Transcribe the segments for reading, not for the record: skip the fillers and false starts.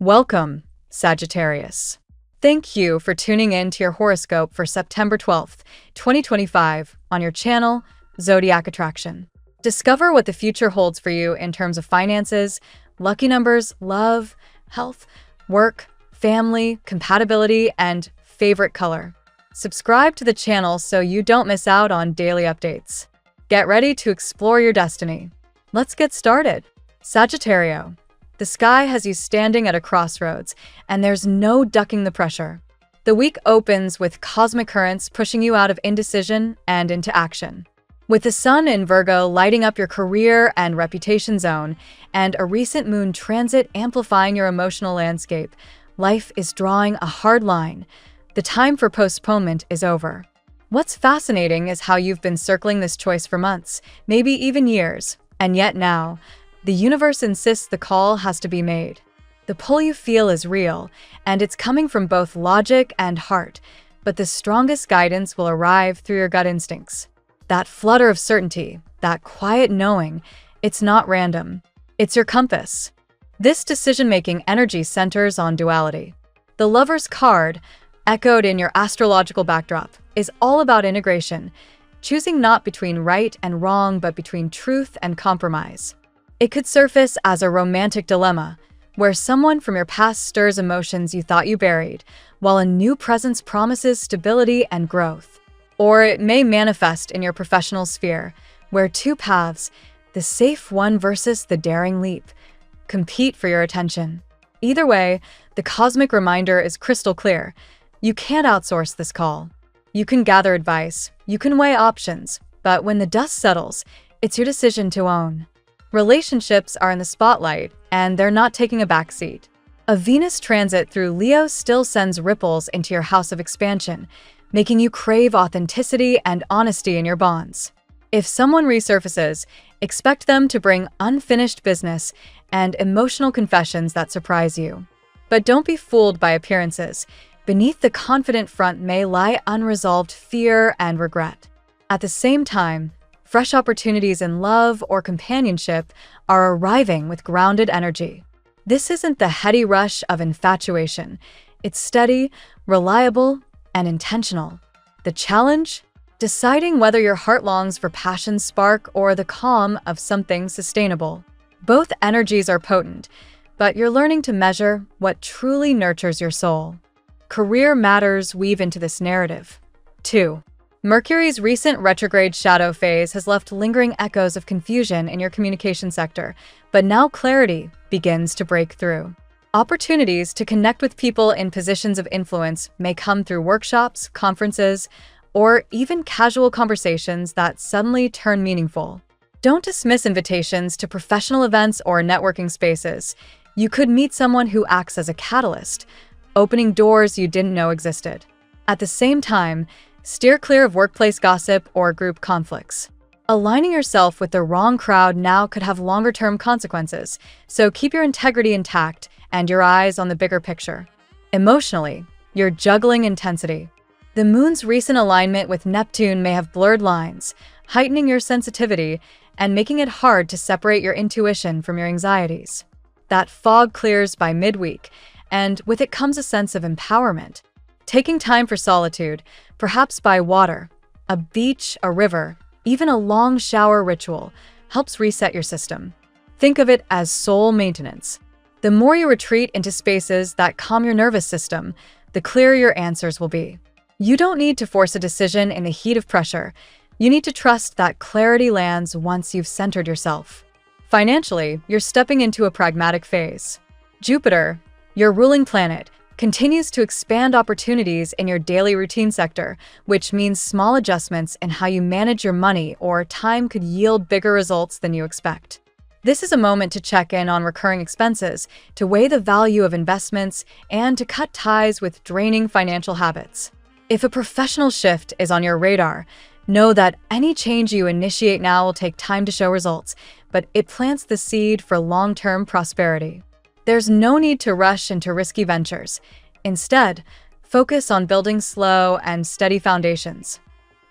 Welcome, Sagittarius. Thank you for tuning in to your horoscope for September 12th, 2025 on your channel, Zodiac Attraction. Discover what the future holds for you in terms of finances, lucky numbers, love, health, work, family, compatibility, and favorite color. Subscribe to the channel so you don't miss out on daily updates. Get ready to explore your destiny. Let's get started. Sagittario. The sky has you standing at a crossroads, and there's no ducking the pressure. The week opens with cosmic currents pushing you out of indecision and into action. With the sun in Virgo lighting up your career and reputation zone, and a recent moon transit amplifying your emotional landscape, life is drawing a hard line. The time for postponement is over. What's fascinating is how you've been circling this choice for months, maybe even years, and yet now, the universe insists the call has to be made. The pull you feel is real, and it's coming from both logic and heart, but the strongest guidance will arrive through your gut instincts. That flutter of certainty, that quiet knowing, it's not random. It's your compass. This decision-making energy centers on duality. The Lover's card, echoed in your astrological backdrop, is all about integration, choosing not between right and wrong, but between truth and compromise. It could surface as a romantic dilemma, where someone from your past stirs emotions you thought you buried, while a new presence promises stability and growth. Or it may manifest in your professional sphere, where two paths, the safe one versus the daring leap, compete for your attention. Either way, the cosmic reminder is crystal clear. You can't outsource this call. You can gather advice, you can weigh options, but when the dust settles, it's your decision to own. Relationships are in the spotlight, and they're not taking a backseat. A Venus transit through Leo still sends ripples into your house of expansion, making you crave authenticity and honesty in your bonds. If someone resurfaces, expect them to bring unfinished business and emotional confessions that surprise you. But don't be fooled by appearances. Beneath the confident front may lie unresolved fear and regret. At the same time, fresh opportunities in love or companionship are arriving with grounded energy. This isn't the heady rush of infatuation. It's steady, reliable, and intentional. The challenge? Deciding whether your heart longs for passion's spark or the calm of something sustainable. Both energies are potent, but you're learning to measure what truly nurtures your soul. Career matters weave into this narrative. 2. Mercury's recent retrograde shadow phase has left lingering echoes of confusion in your communication sector, but now clarity begins to break through. Opportunities to connect with people in positions of influence may come through workshops, conferences, or even casual conversations that suddenly turn meaningful. Don't dismiss invitations to professional events or networking spaces. You could meet someone who acts as a catalyst, opening doors you didn't know existed. At the same time, steer clear of workplace gossip or group conflicts. Aligning yourself with the wrong crowd now could have longer-term consequences, so keep your integrity intact and your eyes on the bigger picture. Emotionally, you're juggling intensity. The moon's recent alignment with Neptune may have blurred lines, heightening your sensitivity and making it hard to separate your intuition from your anxieties. That fog clears by midweek, and with it comes a sense of empowerment. Taking time for solitude, perhaps by water, a beach, a river, even a long shower ritual, helps reset your system. Think of it as soul maintenance. The more you retreat into spaces that calm your nervous system, the clearer your answers will be. You don't need to force a decision in the heat of pressure. You need to trust that clarity lands once you've centered yourself. Financially, you're stepping into a pragmatic phase. Jupiter, your ruling planet, continues to expand opportunities in your daily routine sector, which means small adjustments in how you manage your money or time could yield bigger results than you expect. This is a moment to check in on recurring expenses, to weigh the value of investments, and to cut ties with draining financial habits. If a professional shift is on your radar, know that any change you initiate now will take time to show results, but it plants the seed for long-term prosperity. There's no need to rush into risky ventures. Instead, focus on building slow and steady foundations.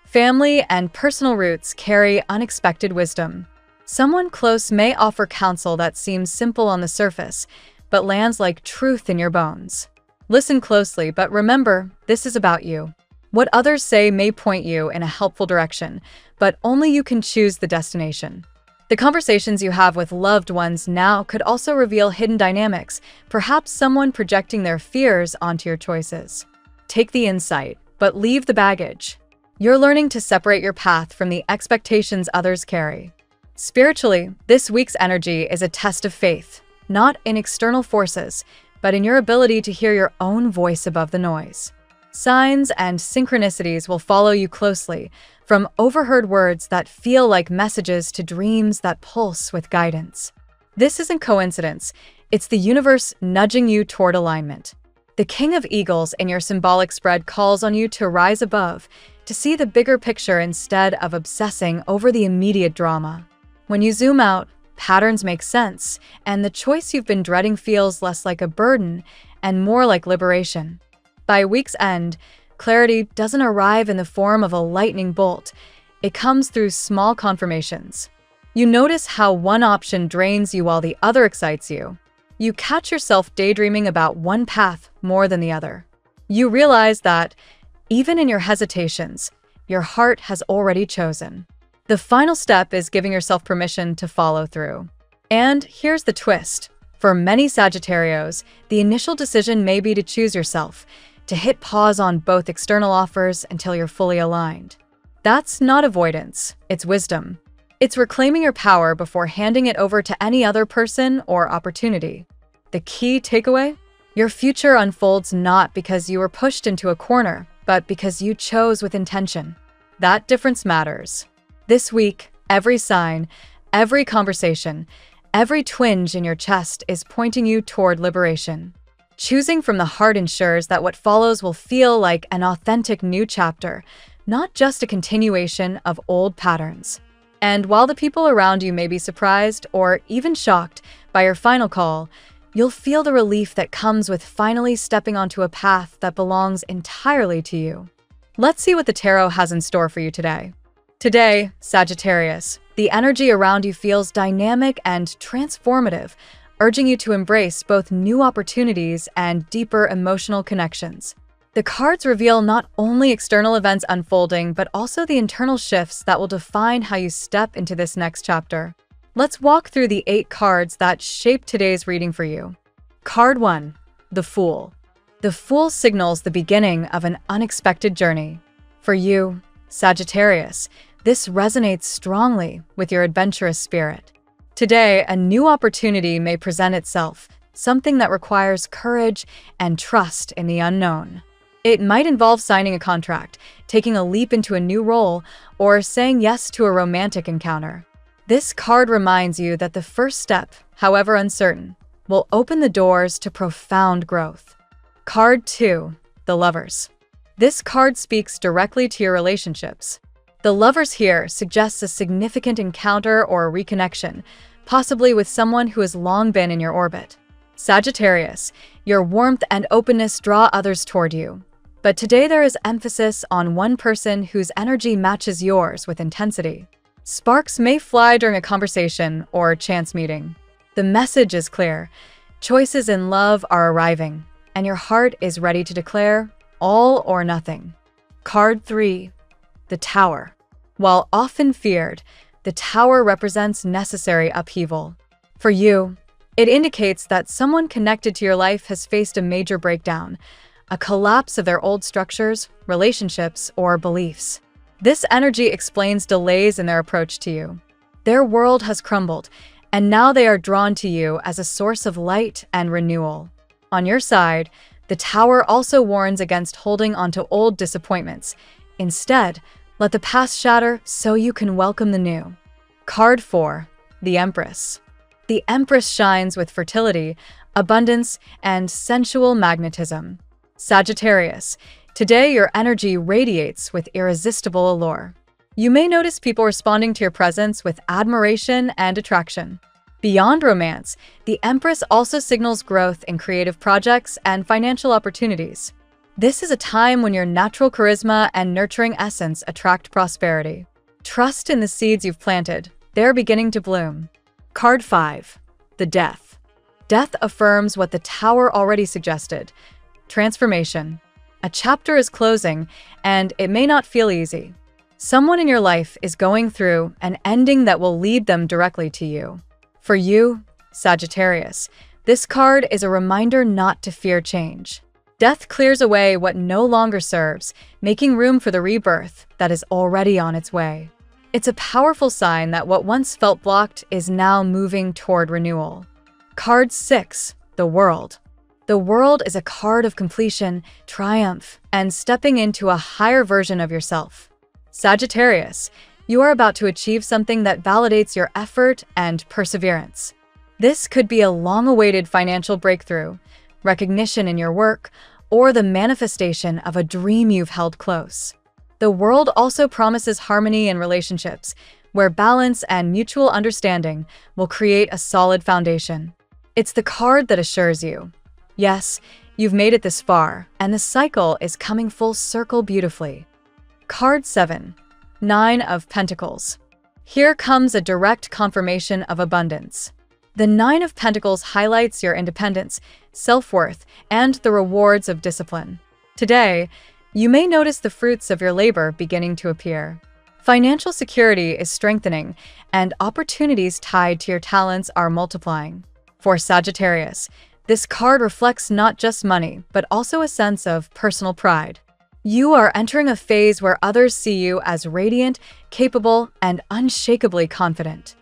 Family and personal roots carry unexpected wisdom. Someone close may offer counsel that seems simple on the surface, but lands like truth in your bones. Listen closely, but remember, this is about you. What others say may point you in a helpful direction, but only you can choose the destination. The conversations you have with loved ones now could also reveal hidden dynamics, perhaps someone projecting their fears onto your choices. Take the insight, but leave the baggage. You're learning to separate your path from the expectations others carry. Spiritually, this week's energy is a test of faith, not in external forces, but in your ability to hear your own voice above the noise. Signs and synchronicities will follow you closely, from overheard words that feel like messages to dreams that pulse with guidance. This isn't coincidence, it's the universe nudging you toward alignment. The King of Eagles in your symbolic spread calls on you to rise above, to see the bigger picture instead of obsessing over the immediate drama. When you zoom out, patterns make sense, and the choice you've been dreading feels less like a burden and more like liberation. By week's end, clarity doesn't arrive in the form of a lightning bolt. It comes through small confirmations. You notice how one option drains you while the other excites you. You catch yourself daydreaming about one path more than the other. You realize that, even in your hesitations, your heart has already chosen. The final step is giving yourself permission to follow through. And here's the twist. For many Sagittarios, the initial decision may be to choose yourself, to hit pause on both external offers until you're fully aligned. That's not avoidance, it's wisdom. It's reclaiming your power before handing it over to any other person or opportunity. The key takeaway? Your future unfolds not because you were pushed into a corner, but because you chose with intention. That difference matters. This week, every sign, every conversation, every twinge in your chest is pointing you toward liberation. Choosing from the heart ensures that what follows will feel like an authentic new chapter, not just a continuation of old patterns. And while the people around you may be surprised or even shocked by your final call, you'll feel the relief that comes with finally stepping onto a path that belongs entirely to you. Let's see what the tarot has in store for you today. Today, Sagittarius, the energy around you feels dynamic and transformative, urging you to embrace both new opportunities and deeper emotional connections. The cards reveal not only external events unfolding, but also the internal shifts that will define how you step into this next chapter. Let's walk through the 8 cards that shape today's reading for you. Card 1, the Fool. The Fool signals the beginning of an unexpected journey. For you, Sagittarius, this resonates strongly with your adventurous spirit. Today, a new opportunity may present itself, something that requires courage and trust in the unknown. It might involve signing a contract, taking a leap into a new role, or saying yes to a romantic encounter. This card reminds you that the first step, however uncertain, will open the doors to profound growth. Card 2, the Lovers. This card speaks directly to your relationships. The Lovers here suggests a significant encounter or reconnection, possibly with someone who has long been in your orbit. Sagittarius, your warmth and openness draw others toward you. But today there is emphasis on one person whose energy matches yours with intensity. Sparks may fly during a conversation or chance meeting. The message is clear. Choices in love are arriving, and your heart is ready to declare all or nothing. Card 3, the Tower. While often feared, the Tower represents necessary upheaval. For you, it indicates that someone connected to your life has faced a major breakdown, a collapse of their old structures, relationships, or beliefs. This energy explains delays in their approach to you. Their world has crumbled, and now they are drawn to you as a source of light and renewal. On your side, the Tower also warns against holding onto old disappointments. Instead, let the past shatter so you can welcome the new. Card 4, the Empress. The Empress shines with fertility, abundance, and sensual magnetism. Sagittarius, today your energy radiates with irresistible allure. You may notice people responding to your presence with admiration and attraction. Beyond romance, the Empress also signals growth in creative projects and financial opportunities. This is a time when your natural charisma and nurturing essence attract prosperity. Trust in the seeds you've planted. They're beginning to bloom. Card 5, the Death. Death affirms what the Tower already suggested: transformation. A chapter is closing, and it may not feel easy. Someone in your life is going through an ending that will lead them directly to you. For you, Sagittarius, this card is a reminder not to fear change. Death clears away what no longer serves, making room for the rebirth that is already on its way. It's a powerful sign that what once felt blocked is now moving toward renewal. Card 6, the World. The World is a card of completion, triumph, and stepping into a higher version of yourself. Sagittarius, you are about to achieve something that validates your effort and perseverance. This could be a long-awaited financial breakthrough, recognition in your work, or the manifestation of a dream you've held close. The World also promises harmony in relationships, where balance and mutual understanding will create a solid foundation. It's the card that assures you, yes, you've made it this far, and the cycle is coming full circle beautifully. Card 7, 9 of Pentacles. Here comes a direct confirmation of abundance. The 9 of Pentacles highlights your independence, self-worth, and the rewards of discipline. Today, you may notice the fruits of your labor beginning to appear. Financial security is strengthening, and opportunities tied to your talents are multiplying. For Sagittarius, this card reflects not just money, but also a sense of personal pride. You are entering a phase where others see you as radiant, capable, and unshakably confident.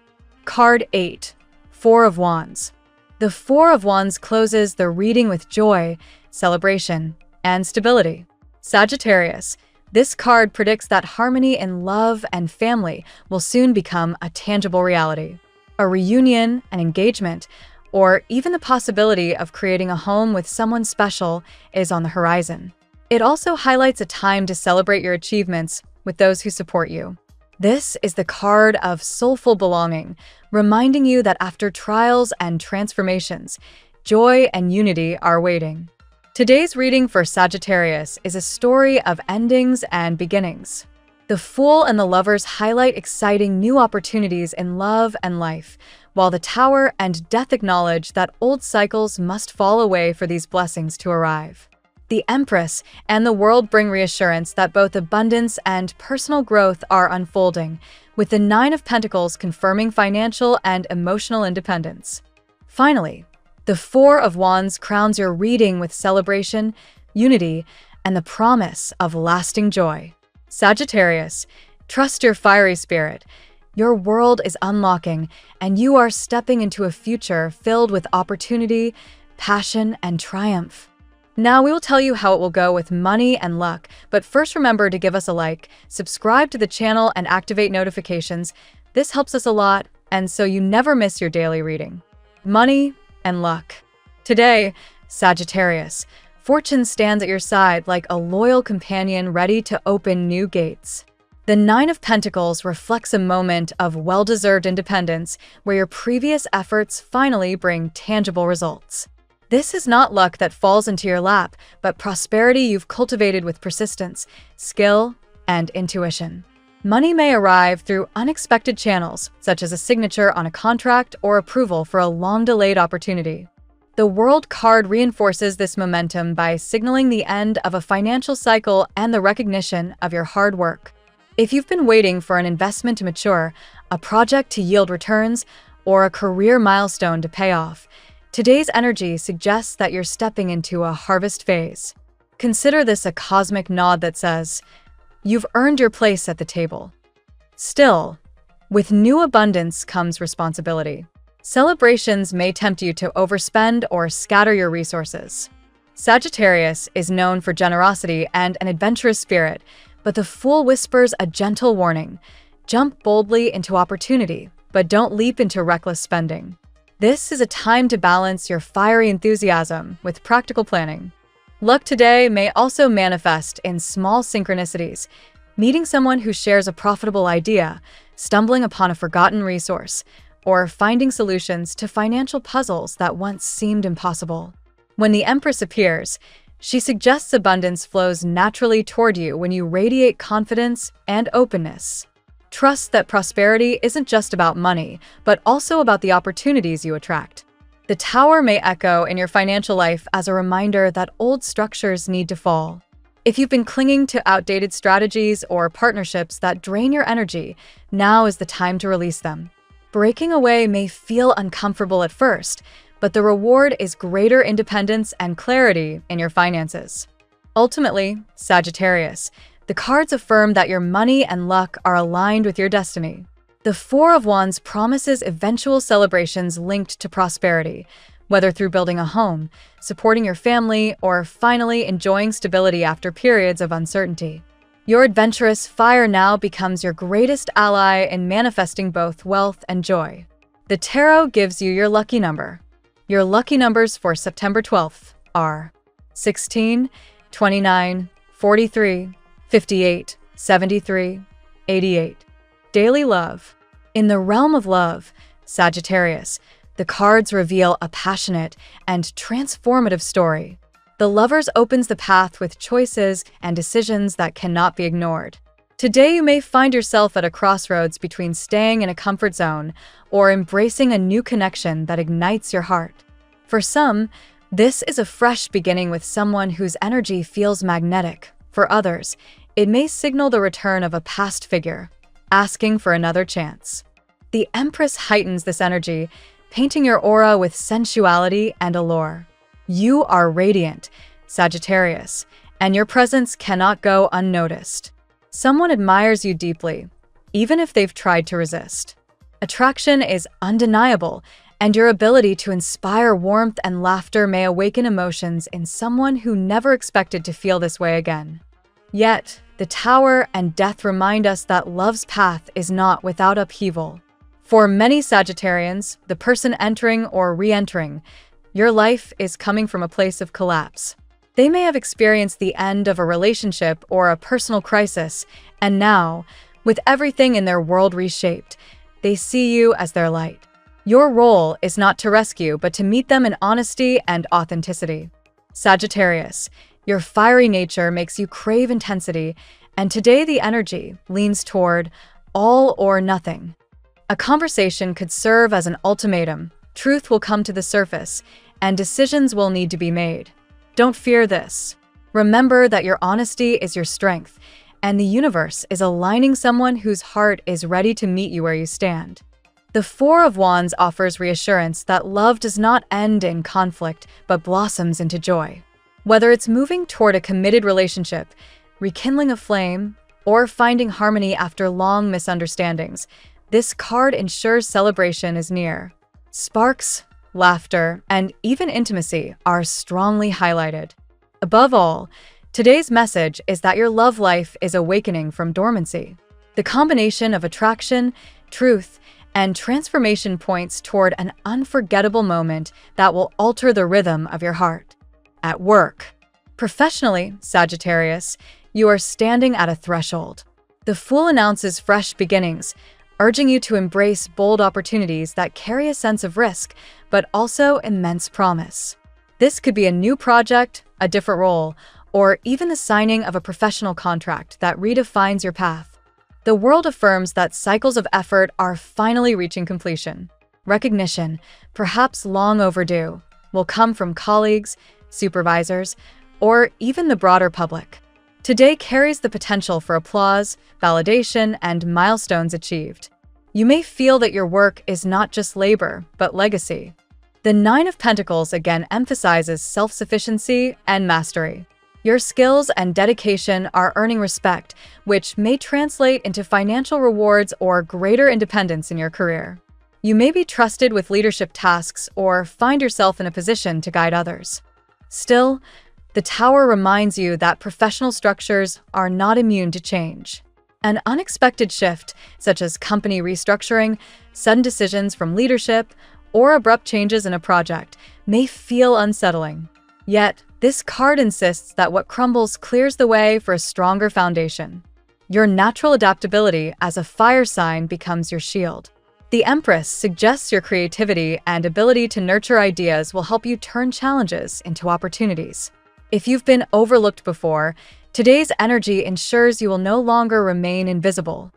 Card 8, 4 of Wands. The 4 of Wands closes the reading with joy, celebration, and stability. Sagittarius, this card predicts that harmony in love and family will soon become a tangible reality. A reunion, an engagement, or even the possibility of creating a home with someone special is on the horizon. It also highlights a time to celebrate your achievements with those who support you. This is the card of soulful belonging, reminding you that after trials and transformations, joy and unity are waiting. Today's reading for Sagittarius is a story of endings and beginnings. The Fool and the Lovers highlight exciting new opportunities in love and life, while the Tower and Death acknowledge that old cycles must fall away for these blessings to arrive. The Empress and the World bring reassurance that both abundance and personal growth are unfolding, with the 9 of Pentacles confirming financial and emotional independence. Finally, the 4 of Wands crowns your reading with celebration, unity, and the promise of lasting joy. Sagittarius, trust your fiery spirit. Your world is unlocking, and you are stepping into a future filled with opportunity, passion, and triumph. Now we will tell you how it will go with money and luck, but first remember to give us a like, subscribe to the channel, and activate notifications. This helps us a lot, and so you never miss your daily reading. Money and luck. Today, Sagittarius, fortune stands at your side like a loyal companion ready to open new gates. The 9 of Pentacles reflects a moment of well-deserved independence where your previous efforts finally bring tangible results. This is not luck that falls into your lap, but prosperity you've cultivated with persistence, skill, and intuition. Money may arrive through unexpected channels, such as a signature on a contract or approval for a long-delayed opportunity. The World card reinforces this momentum by signaling the end of a financial cycle and the recognition of your hard work. If you've been waiting for an investment to mature, a project to yield returns, or a career milestone to pay off, today's energy suggests that you're stepping into a harvest phase. Consider this a cosmic nod that says, you've earned your place at the table. Still, with new abundance comes responsibility. Celebrations may tempt you to overspend or scatter your resources. Sagittarius is known for generosity and an adventurous spirit, but the Fool whispers a gentle warning. Jump boldly into opportunity, but don't leap into reckless spending. This is a time to balance your fiery enthusiasm with practical planning. Luck today may also manifest in small synchronicities, meeting someone who shares a profitable idea, stumbling upon a forgotten resource, or finding solutions to financial puzzles that once seemed impossible. When the Empress appears, she suggests abundance flows naturally toward you when you radiate confidence and openness. Trust that prosperity isn't just about money, but also about the opportunities you attract. The Tower may echo in your financial life as a reminder that old structures need to fall. If you've been clinging to outdated strategies or partnerships that drain your energy, now is the time to release them. Breaking away may feel uncomfortable at first, but the reward is greater independence and clarity in your finances. Ultimately, Sagittarius, the cards affirm that your money and luck are aligned with your destiny. The Four of Wands promises eventual celebrations linked to prosperity, whether through building a home, supporting your family, or finally enjoying stability after periods of uncertainty. Your adventurous fire now becomes your greatest ally in manifesting both wealth and joy. The tarot gives you your lucky number. Your lucky numbers for September 12th are 16, 29, 43, 58, 73, 88. Daily love. In the realm of love, Sagittarius, the cards reveal a passionate and transformative story. The Lovers opens the path with choices and decisions that cannot be ignored. Today you may find yourself at a crossroads between staying in a comfort zone or embracing a new connection that ignites your heart. For some, this is a fresh beginning with someone whose energy feels magnetic. For others, it may signal the return of a past figure, asking for another chance. The Empress heightens this energy, painting your aura with sensuality and allure. You are radiant, Sagittarius, and your presence cannot go unnoticed. Someone admires you deeply, even if they've tried to resist. Attraction is undeniable, and your ability to inspire warmth and laughter may awaken emotions in someone who never expected to feel this way again. Yet, the Tower and Death remind us that love's path is not without upheaval. For many Sagittarians, the person entering or re-entering your life is coming from a place of collapse. They may have experienced the end of a relationship or a personal crisis, and now, with everything in their world reshaped, they see you as their light. Your role is not to rescue, but to meet them in honesty and authenticity. Sagittarius, your fiery nature makes you crave intensity, and today the energy leans toward all or nothing. A conversation could serve as an ultimatum. Truth will come to the surface, and decisions will need to be made. Don't fear this. Remember that your honesty is your strength, and the universe is aligning someone whose heart is ready to meet you where you stand. The Four of Wands offers reassurance that love does not end in conflict, but blossoms into joy. Whether it's moving toward a committed relationship, rekindling a flame, or finding harmony after long misunderstandings, this card ensures celebration is near. Sparks, laughter, and even intimacy are strongly highlighted. Above all, today's message is that your love life is awakening from dormancy. The combination of attraction, truth, and transformation points toward an unforgettable moment that will alter the rhythm of your heart. At work. Professionally, Sagittarius, you are standing at a threshold. The Fool announces fresh beginnings, urging you to embrace bold opportunities that carry a sense of risk, but also immense promise. This could be a new project, a different role, or even the signing of a professional contract that redefines your path. The world affirms that cycles of effort are finally reaching completion. Recognition, perhaps long overdue, will come from colleagues, supervisors, or even the broader public. Today carries the potential for applause, validation, and milestones achieved. You may feel that your work is not just labor, but legacy. The Nine of Pentacles again emphasizes self-sufficiency and mastery. Your skills and dedication are earning respect, which may translate into financial rewards or greater independence in your career. You may be trusted with leadership tasks or find yourself in a position to guide others. Still, the Tower reminds you that professional structures are not immune to change. An unexpected shift, such as company restructuring, sudden decisions from leadership, or abrupt changes in a project, may feel unsettling. Yet, this card insists that what crumbles clears the way for a stronger foundation. Your natural adaptability as a fire sign becomes your shield. The Empress suggests your creativity and ability to nurture ideas will help you turn challenges into opportunities. If you've been overlooked before, today's energy ensures you will no longer remain invisible.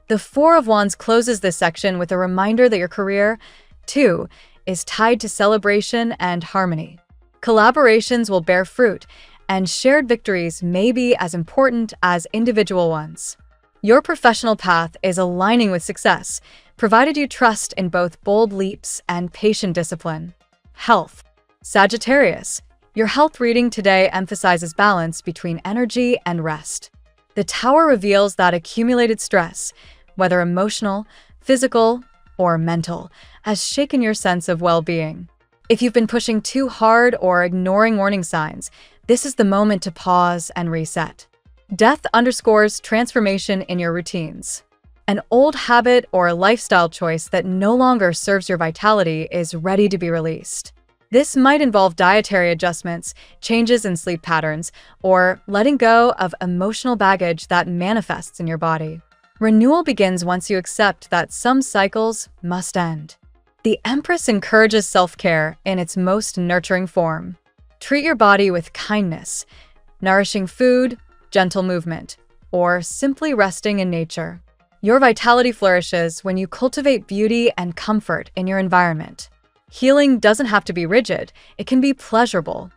The Four of Wands closes this section with a reminder that your career, too, is tied to celebration and harmony. Collaborations will bear fruit, and shared victories may be as important as individual ones. Your professional path is aligning with success, provided you trust in both bold leaps and patient discipline. Health. Sagittarius. Your health reading today emphasizes balance between energy and rest. The Tower reveals that accumulated stress, whether emotional, physical, or mental, has shaken your sense of well-being. If you've been pushing too hard or ignoring warning signs, this is the moment to pause and reset. Death underscores transformation in your routines. An old habit or lifestyle choice that no longer serves your vitality is ready to be released. This might involve dietary adjustments, changes in sleep patterns, or letting go of emotional baggage that manifests in your body. Renewal begins once you accept that some cycles must end. The Empress encourages self-care in its most nurturing form. Treat your body with kindness, nourishing food, gentle movement, or simply resting in nature. Your vitality flourishes when you cultivate beauty and comfort in your environment. Healing doesn't have to be rigid, it can be pleasurable.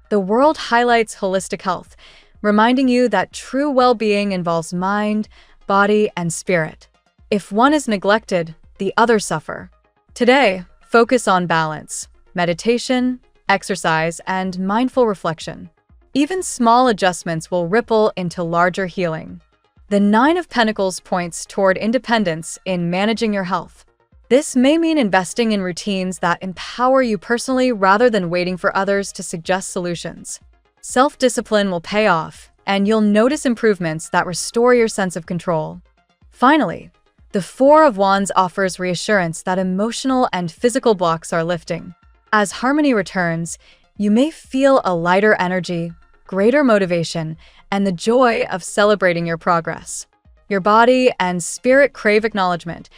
The world highlights holistic health, reminding you that true well-being involves mind, body, and spirit. If one is neglected, the others suffer. Today, focus on balance, meditation, exercise, and mindful reflection. Even small adjustments will ripple into larger healing. The Nine of Pentacles points toward independence in managing your health. This may mean investing in routines that empower you personally rather than waiting for others to suggest solutions. Self-discipline will pay off, and you'll notice improvements that restore your sense of control. Finally, the Four of Wands offers reassurance that emotional and physical blocks are lifting. As harmony returns, you may feel a lighter energy, greater motivation, and the joy of celebrating your progress. Your body and spirit crave acknowledgement.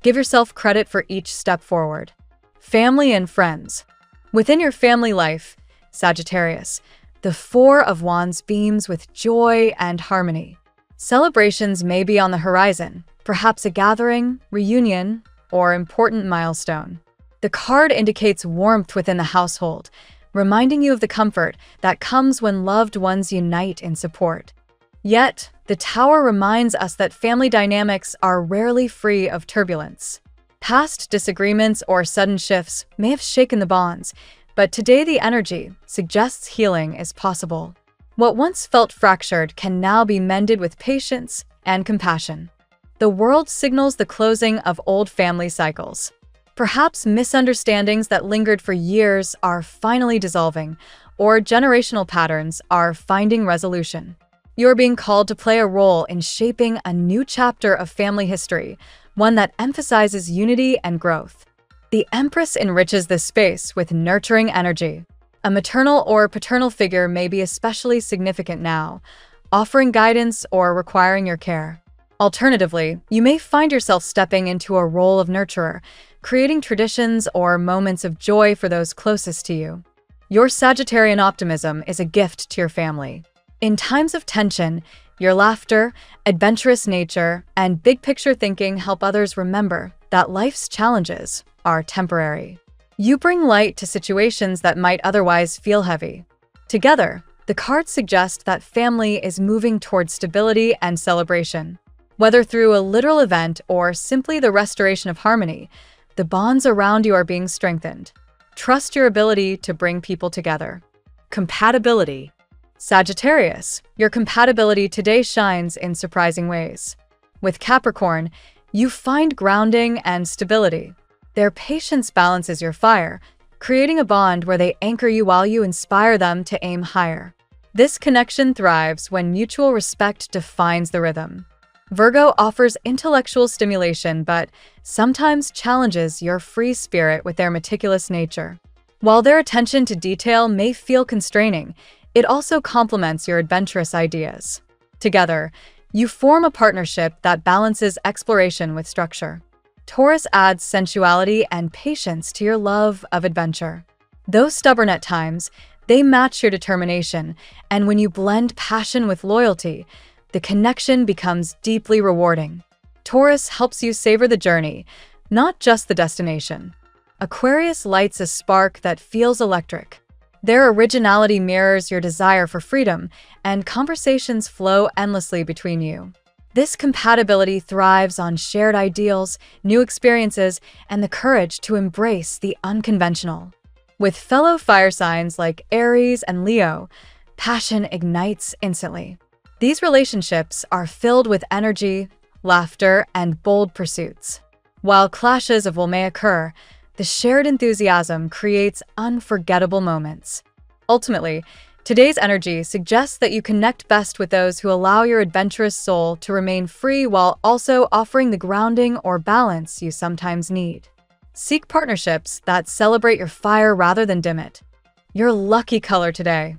Give yourself credit for each step forward. Family and friends. Within your family life, Sagittarius, the Four of Wands beams with joy and harmony. Celebrations may be on the horizon, perhaps a gathering, reunion, or important milestone. The card indicates warmth within the household, reminding you of the comfort that comes when loved ones unite in support. Yet, the Tower reminds us that family dynamics are rarely free of turbulence. Past disagreements or sudden shifts may have shaken the bonds, but today the energy suggests healing is possible. What once felt fractured can now be mended with patience and compassion. The world signals the closing of old family cycles. Perhaps misunderstandings that lingered for years are finally dissolving, or generational patterns are finding resolution. You're being called to play a role in shaping a new chapter of family history, one that emphasizes unity and growth. The Empress enriches this space with nurturing energy. A maternal or paternal figure may be especially significant now, offering guidance or requiring your care. Alternatively, you may find yourself stepping into a role of nurturer, creating traditions or moments of joy for those closest to you. Your Sagittarian optimism is a gift to your family. In times of tension, your laughter, adventurous nature, and big-picture thinking help others remember that life's challenges are temporary. You bring light to situations that might otherwise feel heavy. Together, the cards suggest that family is moving towards stability and celebration. Whether through a literal event or simply the restoration of harmony, the bonds around you are being strengthened. Trust your ability to bring people together. Compatibility. Sagittarius, your compatibility today shines in surprising ways. With Capricorn, you find grounding and stability. Their patience balances your fire, creating a bond where they anchor you while you inspire them to aim higher. This connection thrives when mutual respect defines the rhythm. Virgo offers intellectual stimulation but sometimes challenges your free spirit with their meticulous nature. While their attention to detail may feel constraining, it also complements your adventurous ideas. Together, you form a partnership that balances exploration with structure. Taurus adds sensuality and patience to your love of adventure. Though stubborn at times, they match your determination, and when you blend passion with loyalty, the connection becomes deeply rewarding. Taurus helps you savor the journey, not just the destination. Aquarius lights a spark that feels electric. Their originality mirrors your desire for freedom, and conversations flow endlessly between you. This compatibility thrives on shared ideals, new experiences, and the courage to embrace the unconventional. With fellow fire signs like Aries and Leo, passion ignites instantly. These relationships are filled with energy, laughter, and bold pursuits. While clashes of will may occur, the shared enthusiasm creates unforgettable moments. Ultimately, today's energy suggests that you connect best with those who allow your adventurous soul to remain free while also offering the grounding or balance you sometimes need. Seek partnerships that celebrate your fire rather than dim it. Your lucky color today.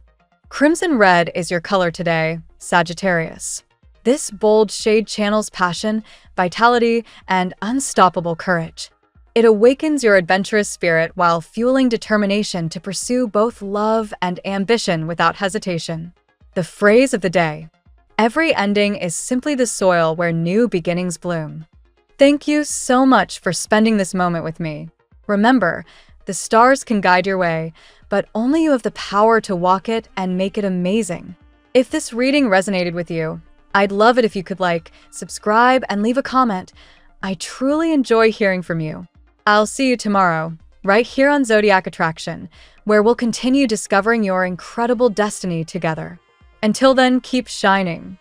Crimson red is your color today, Sagittarius. This bold shade channels passion, vitality, and unstoppable courage. It awakens your adventurous spirit while fueling determination to pursue both love and ambition without hesitation. The phrase of the day: every ending is simply the soil where new beginnings bloom. Thank you so much for spending this moment with me. Remember, the stars can guide your way, but only you have the power to walk it and make it amazing. If this reading resonated with you, I'd love it if you could like, subscribe, and leave a comment. I truly enjoy hearing from you. I'll see you tomorrow, right here on Zodiac Attraction, where we'll continue discovering your incredible destiny together. Until then, keep shining.